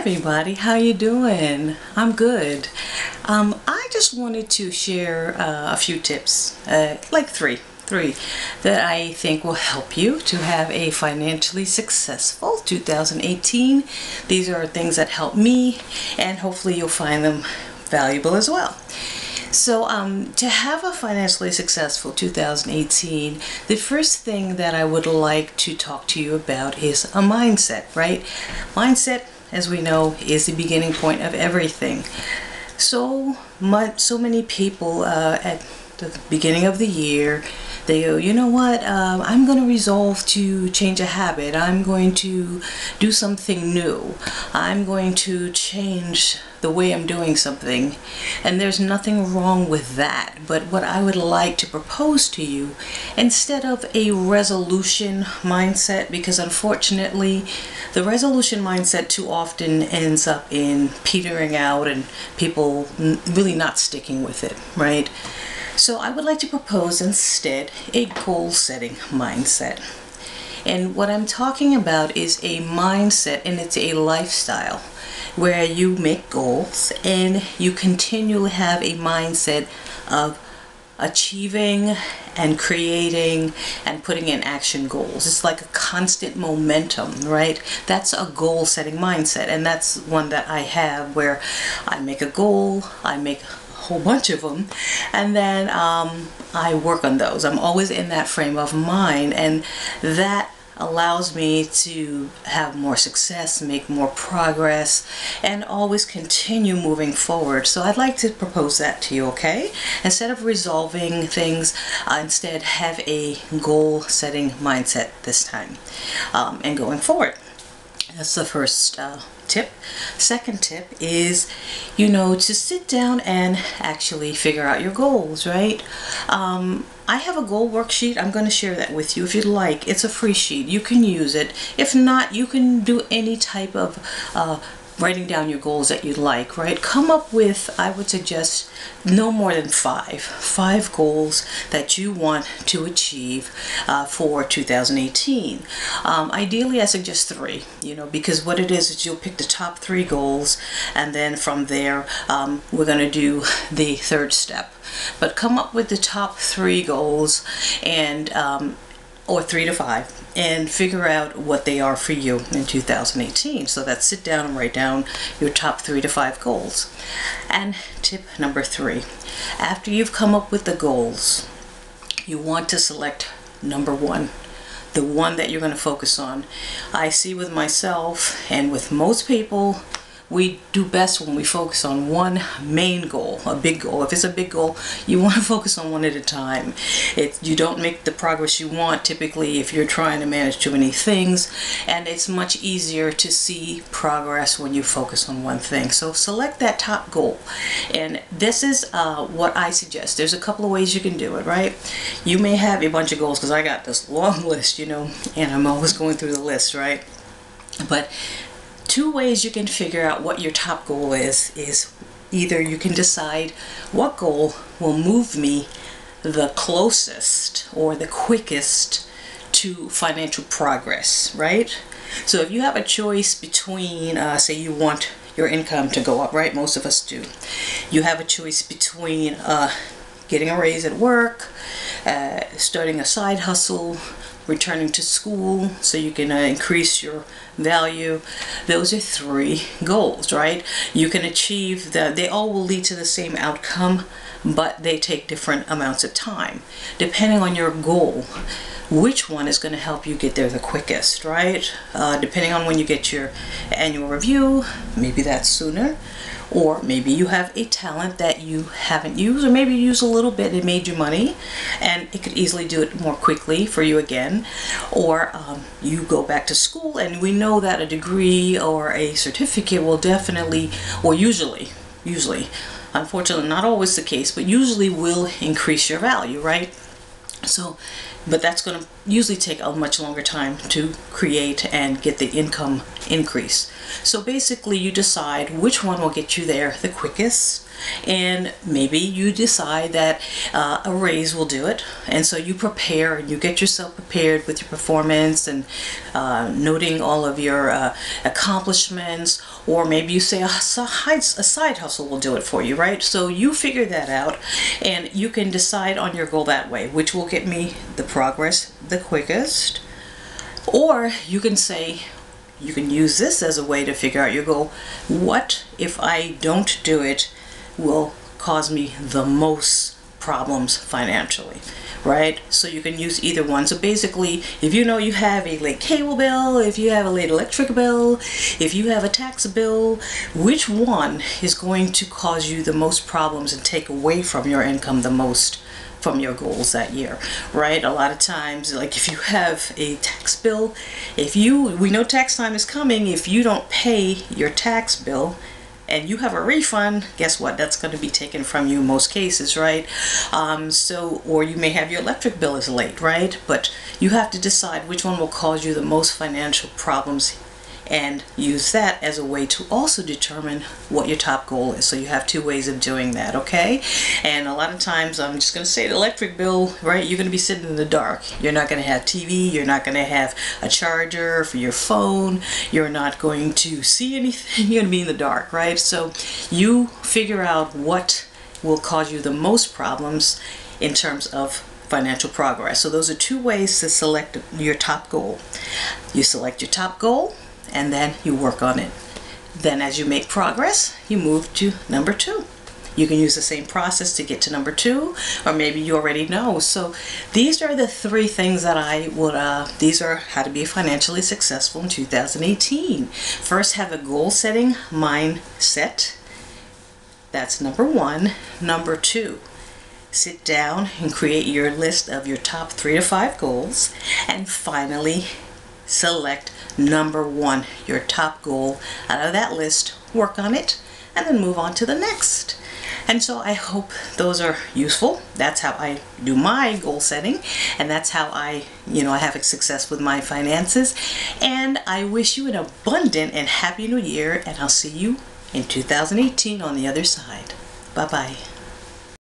everybody, how you doing? I'm good. I just wanted to share a few tips, like three that I think will help you to have a financially successful 2018. These are things that help me, and hopefully you'll find them valuable as well. So to have a financially successful 2018, the first thing that I would like to talk to you about is a mindset, right? Mindset, as we know, is the beginning point of everything. So many people at the beginning of the year, they go, you know what, I'm going to resolve to change a habit. I'm going to do something new. I'm going to change the way I'm doing something. And there's nothing wrong with that. But what I would like to propose to you, instead of a resolution mindset, because unfortunately the resolution mindset too often ends up in petering out and people really not sticking with it, right? So I would like to propose instead a goal-setting mindset. And what I'm talking about is a mindset, and it's a lifestyle where you make goals and you continually have a mindset of achieving and creating and putting in action goals. It's like a constant momentum, right? That's a goal-setting mindset, and that's one that I have, where I make a goal, I make whole bunch of them, and then I work on those. I'm always in that frame of mind, and that allows me to have more success, make more progress, and always continue moving forward. So I'd like to propose that to you, okay? Instead of resolving things, instead have a goal-setting mindset this time, and going forward. That's the first tip. Second tip is, to sit down and actually figure out your goals, right? I have a goal worksheet. I'm going to share that with you if you'd like. It's a free sheet. You can use it. If not, you can do any type of writing down your goals that you'd like, right? Come up with, I would suggest, no more than five goals that you want to achieve for 2018. Ideally, I suggest three, because what it is you'll pick the top three goals, and then from there, we're going to do the third step. But come up with the top three goals, and or 3 to 5, and figure out what they are for you in 2018. So that's sit down and write down your top 3 to 5 goals. And tip number 3, after you've come up with the goals, you want to select number 1, the one that you're going to focus on. I see with myself and with most people, we do best when we focus on one main goal, a big goal. If it's a big goal, you want to focus on one at a time. You don't make the progress you want typically if you're trying to manage too many things, and it's much easier to see progress when you focus on one thing. So select that top goal, and this is what I suggest. There's a couple of ways you can do it, right? You may have a bunch of goals, because I got this long list, and I'm always going through the list, right? But two ways you can figure out what your top goal is either you can decide what goal will move me the closest or the quickest to financial progress, right? So if you have a choice between, say you want your income to go up, right? Most of us do. You have a choice between getting a raise at work, starting a side hustle, returning to school so you can increase your value. Those are 3 goals, right? You can achieve they all will lead to the same outcome, but they take different amounts of time. Depending on your goal, which one is going to help you get there the quickest, right? Depending on when you get your annual review, maybe that's sooner. Or maybe you have a talent that you haven't used, or maybe you use a little bit, it made you money, and it could easily do it more quickly for you again. Or you go back to school, and we know that a degree or a certificate will definitely, or usually, unfortunately not always the case, but usually will increase your value, right? So, but that's going to usually take a much longer time to create and get the income increase. So basically you decide which one will get you there the quickest, and maybe you decide that a raise will do it, and so you prepare and you get yourself prepared with your performance and noting all of your accomplishments, or maybe you say a side hustle will do it for you, right? So you figure that out, and you can decide on your goal that way, which will get me the progress the quickest. Or you can say, you can use this as a way to figure out your goal. What if I don't do it will cause me the most problems financially, right? So you can use either one. So basically, if you know you have a late cable bill, if you have a late electric bill, if you have a tax bill, which one is going to cause you the most problems and take away from your income the most from your goals that year, right? A lot of times, like if you have a tax bill, we know tax time is coming, if you don't pay your tax bill and you have a refund, guess what? That's going to be taken from you in most cases, right? Or you may have your electric bill is late, right? But you have to decide which one will cause you the most financial problems and use that as a way to also determine what your top goal is. So you have two ways of doing that, okay? And a lot of times, I'm just going to say the electric bill, right? You're going to be sitting in the dark. You're not going to have TV. You're not going to have a charger for your phone. You're not going to see anything. You're going to be in the dark, right? So you figure out what will cause you the most problems in terms of financial progress. So those are two ways to select your top goal. You select your top goal, and then you work on it. Then as you make progress, you move to number 2. You can use the same process to get to number 2, or maybe you already know. So these are the 3 things that I would, these are how to be financially successful in 2018. First, have a goal setting mindset. That's number 1. Number 2, sit down and create your list of your top 3 to 5 goals. And finally, select number 1, your top goal out of that list, work on it, and then move on to the next. And so I hope those are useful. That's how I do my goal setting, and that's how I have a success with my finances. And I wish you an abundant and happy new year, and I'll see you in 2018 on the other side. Bye-bye.